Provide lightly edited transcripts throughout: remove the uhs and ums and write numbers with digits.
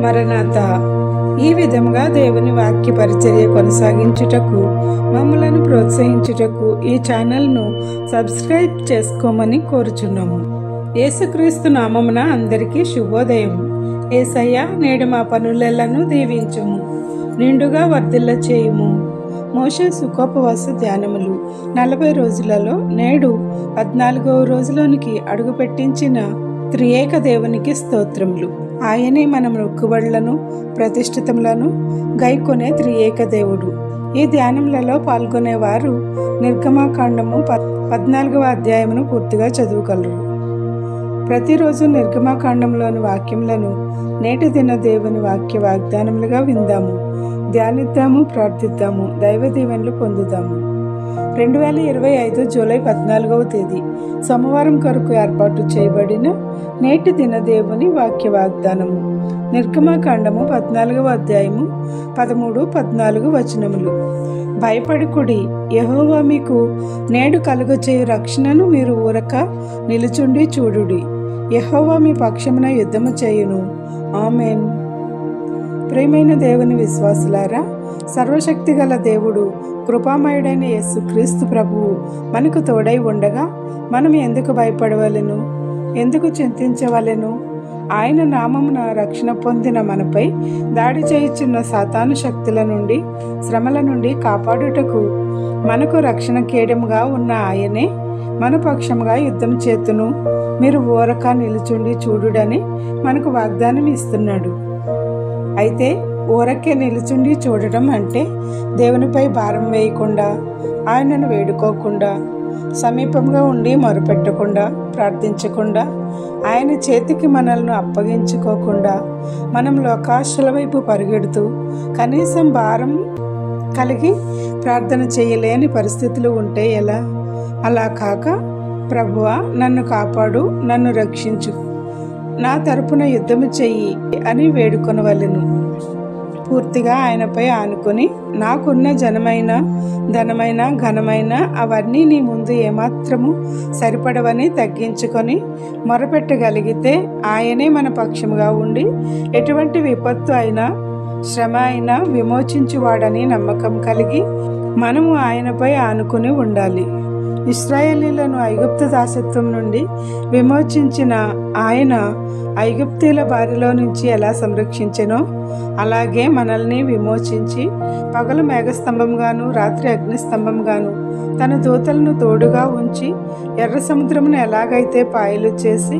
మరణాత. ఈ విధముగా దేవుని వాక్య పరిచర్య కొనసాగించుటకు మమ్మలను ప్రోత్సహించుటకు ఈ ఛానల్ను సబ్స్క్రైబ్ చేసుకోమని కోరుచున్నాము. యేసుక్రీస్తు నామమున అందరికీ శుభోదయం. యేసయ్య, నేడు మా పనులెల్లను దీవించుము, నిండుగా వర్ధిల్ల చేయుము. మోషే సుఖోపవాస ధ్యానములు 40 రోజులలో నేడు 14వ రోజులోనికి అడుగు పెట్టించిన త్రియేక దేవునికి స్తోత్రములు. ఆయనే మన మొక్కుబడులను ప్రతిష్ఠితములను గైకొనే త్రియేక దేవుడు. ఈ ధ్యానములలో పాల్గొనేవారు నిర్గమాకాండము 14వ అధ్యాయమును పూర్తిగా చదువుగలరు. ప్రతిరోజు నిర్గమాకాండంలోని వాక్యములను నేటి దిన దేవుని వాక్య వాగ్దానములుగా విందాము, ధ్యానిద్దాము, ప్రార్థిద్దాము, దైవ దీవెనలు పొందుదాము. 2025 జూలై 14వ తేదీ సోమవారం కొరకు ఏర్పాటు చేయబడిన నేటి దిన దేవుని వాక్య వాగ్దానము. నిర్గమాకాండము 14వ అధ్యాయము 13, 14 వచనములు. భయపడకుడి, యెహోవా మీకు నేడు కలుగచేయు రక్షణను మీరు ఊరక నిలుచుండి చూడుడి. యెహోవా మీ పక్షమున యుద్ధము చేయును. ఆమేన్. ప్రియమైన దేవుని విశ్వాసులారా, సర్వశక్తి గల దేవుడు, కృపామయుడైన యేసుక్రీస్తు ప్రభువు మనకు తోడై ఉండగా మనం ఎందుకు భయపడవలెను, ఎందుకు చింతించవలెను? ఆయన నామమున రక్షణ పొందిన మనపై దాడి చేయుచున్న సాతాను శక్తుల నుండి, శ్రమల నుండి కాపాడుటకు మనకు రక్షణ కేడముగా ఉన్న ఆయనే మన పక్షముగా యుద్ధం చేతును. మీరు ఊరక నిలుచుండి చూడుడని మనకు వాగ్దానం ఇస్తున్నాడు. అయితే ఊరకే నిలుచుండి చూడటం అంటే దేవునిపై భారం వేయకుండా, ఆయనను వేడుకోకుండా, సమీపంగా ఉండి మొరపెట్టకుండా, ప్రార్థించకుండా, ఆయన చేతికి మనల్ని అప్పగించుకోకుండా, మనం లోకాశల వైపు పరిగెడుతూ కనీసం భారం కలిగి ప్రార్థన చేయలేని పరిస్థితులు ఉంటే ఎలా? అలా కాక, ప్రభువా నన్ను కాపాడు, నన్ను రక్షించు, నా తరపున యుద్ధము చెయ్యి అని వేడుకొనవలెను. పూర్తిగా ఆయనపై ఆనుకొని, నాకున్న జనమైన, ధనమైన, ఘనమైన అవన్నీ నీ ముందు ఏమాత్రము సరిపడవని తగ్గించుకొని మొరపెట్టగలిగితే ఆయనే మన పక్షముగా ఉండి ఎటువంటి విపత్తు అయినా, శ్రమ అయినా విమోచించువాడని నమ్మకం కలిగి మనము ఆయనపై ఆనుకొని ఉండాలి. ఇశ్రాయేలీలను ఐగుప్తు దాసత్వం నుండి విమోచించిన ఆయన ఐగుప్తీల బారిలో నుంచి ఎలా సంరక్షించెనో అలాగే మనల్ని విమోచించి పగలు మేఘస్తంభంగాను, రాత్రి అగ్నిస్తంభంగాను తన దూతలను తోడుగా ఉంచి ఎర్ర సముద్రమును ఎలాగైతే పాయలు చేసి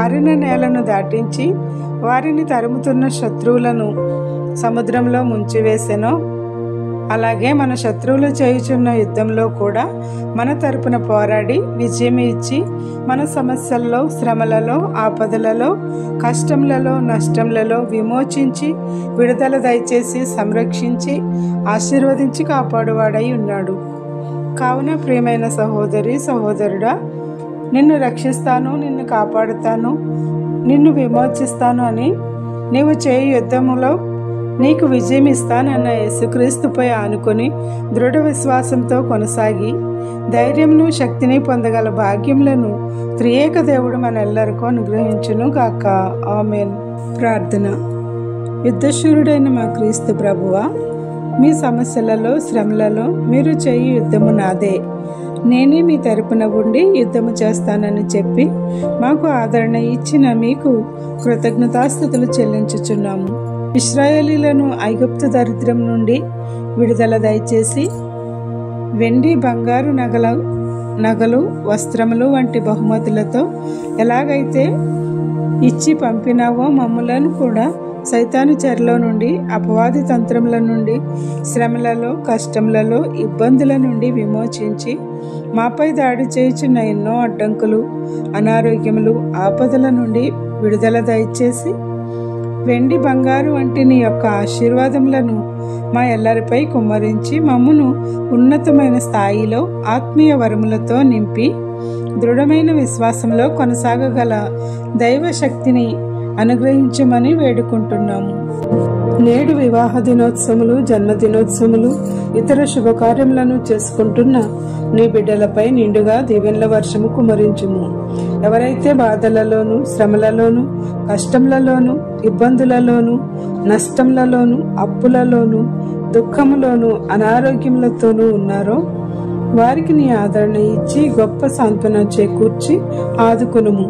ఆరిన నేలను దాటించి వారిని తరుముతున్న శత్రువులను సముద్రంలో ముంచివేసెనో అలాగే మన శత్రువులు చేయుచున్న యుద్ధంలో కూడా మన తరపున పోరాడి విజయం ఇచ్చి మన సమస్యల్లో, శ్రమలలో, ఆపదలలో, కష్టములలో, నష్టములలో విమోచించి విడుదల దయచేసి సంరక్షించి ఆశీర్వదించి కాపాడువాడై ఉన్నాడు. కావున ప్రియమైన సహోదరి, సహోదరుడా, నిన్ను రక్షిస్తాను, నిన్ను కాపాడుతాను, నిన్ను విమోచిస్తాను అని నీవు చేయు యుద్ధములో నీకు విజయం ఇస్తానన్న యేసుక్రీస్తుపై ఆనుకొని దృఢ విశ్వాసంతో కొనసాగి ధైర్యంను, శక్తిని పొందగల భాగ్యములను త్రియేక దేవుడు మనెల్లరికూ అనుగ్రహించును గాక. ఆమేన్. ప్రార్థన. యుద్ధశూరుడైన మా క్రీస్తు ప్రభువా, మీ సమస్యలలో, శ్రమలలో మీరు చేయు యుద్ధము నాదే, నేనే మీ తరపున ఉండి యుద్ధము చేస్తానని చెప్పి మాకు ఆదరణ ఇచ్చిన మీకు కృతజ్ఞతాస్తుతులు చెల్లించుచున్నాము. ఇశ్రాయేలీలను ఐగుప్తు దరిద్రం నుండి విడుదల దయచేసి వెండి, బంగారు నగలు, వస్త్రములు వంటి బహుమతులతో ఎలాగైతే ఇచ్చి పంపినావో మమ్ములను కూడా సైతాను చెరలో నుండి, అపవాది తంత్రముల నుండి, శ్రమలలో, కష్టములలో, ఇబ్బందుల నుండి విమోచించి మాపై దాడి చేయుచున్న ఎన్నో అడ్డంకులు, అనారోగ్యములు, ఆపదల నుండి విడుదల దయచేసి వెండి, బంగారు వంటి నీ యొక్క ఆశీర్వాదములను మా ఎల్లరిపై కుమ్మరించి మమ్మును ఉన్నతమైన స్థాయిలో ఆత్మీయ వరములతో నింపి దృఢమైన విశ్వాసంలో కొనసాగగల దైవ శక్తిని అనుగ్రహించమని వేడుకుంటున్నాము. నేడు వివాహ దినోత్సవములు, జన్మదినోత్సవములు, ఇతర శుభకార్యములను చేసుకుంటున్న నీ బిడ్డలపై నిండుగా దీవెనల వర్షము కుమరించుము. ఎవరైతే బాధలలోను, శ్రమలలోను, కష్టములలోను, ఇబ్బందులలోను, నష్టములలోను, అప్పులలోను, దుఃఖములోను, అనారోగ్యములతోనూ ఉన్నారో వారికి నీ ఆదరణ ఇచ్చి గొప్ప సాంత్వన చేకూర్చి ఆదుకొనుము.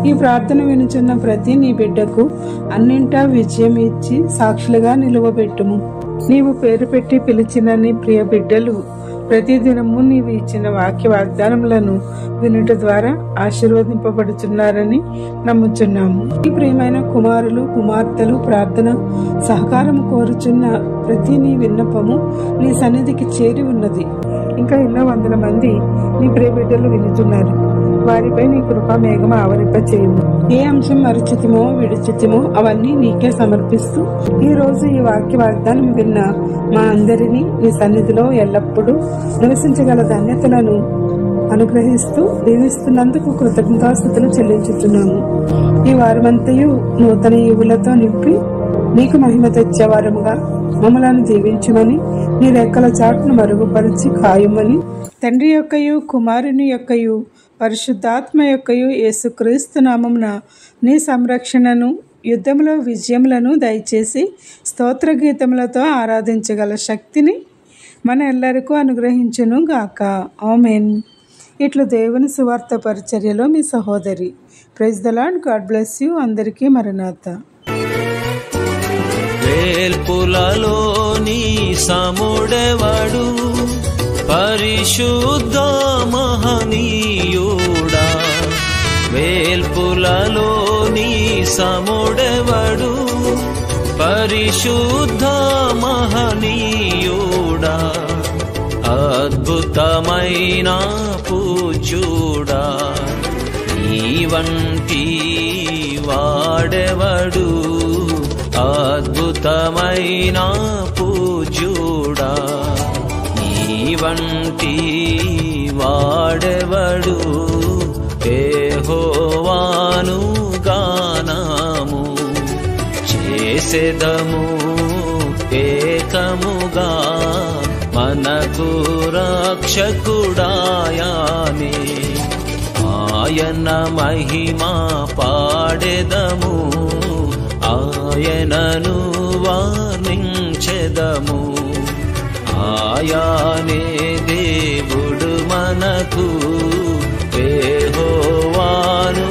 ఈ ప్రార్థన వినుచున్న ప్రతి నీ బిడ్డకు అన్నింటా విజయం ఇచ్చి సాక్షులుగా నిలువబెట్టుము. నీవు పేరు పెట్టి పిలిచిన నీ ప్రియ బిడ్డలు ప్రతిదినము నీవు ఇచ్చిన వాక్య వాగ్దానములను వినుట ద్వారా ఆశీర్వదింపబడుచున్నారని నమ్ముచున్నాము. ఈ ప్రియమైన కుమారులు, కుమార్తెలు ప్రార్థన సహకారం కోరుచున్న ప్రతి నీ విన్నపము నీ సన్నిధికి చేరి ఉన్నది. ఇంకా ఎన్నో వందల మంది నీ ప్రియ బిడ్డలు వినుచున్నారు. వారిపై నీ కృపా మేఘం ఆవరింప చేయము. ఏ అంశం మరచితిమో విడిచితిమో అవన్నీ నీకే సమర్పిస్తూ ఈ రోజు ఈ వాక్య వాగ్దానం విన్న మా అందరినీ నీ సన్నిధిలో ఎల్లప్పుడూ నివసించగల ధన్యతలను అనుగ్రహిస్తూ దీవిస్తున్నందుకు కృతజ్ఞతాస్తుతులు చెల్లించుతున్నాము. ఈ వారమంతయు నూతన ఈవులతో నింపి నీకు మహిమ తెచ్చేవారముగా మమ్మలను దీవించమని, నీ రెక్కల చాటును మరుగుపరిచి కాయమని, తండ్రి యొక్కయు కుమారుని యొక్కయు పరిశుద్ధాత్మ యొక్కయు యేసుక్రీస్తు నామమున నీ సంరక్షణను, యుద్ధములో విజయములను దయచేసి స్తోత్ర గీతములతో ఆరాధించగల శక్తిని మన ఎల్లరికూ అనుగ్రహించును గాక. ఆమేన్. ఇట్లు దేవుని సువార్త పరిచర్యలో మీ సహోదరి. Praise the lord. God bless you. అందరికీ మరణాత. వేల్పులలోని సముడెవడు, పరిశుద్ధ మహనీయుడా. వేల్పులలోని సముడెవడు, పరిశుద్ధ మహనీయుడా. అద్భుతమైన పూజ్యుడా, ఈ వంటి వాడెవడు. అద్భుతమైన పూజ్యుడా, ఈ వంటి వాడెవడు. యెహోవాను గానము చేసెదము ఏకముగా, మనకు రక్షకుడాయానే. ఆయన మహిమ పాడెదము, ఆయనను వర్ణించెదము. ఆయానే దేవుడు మనకు, యెహోవాను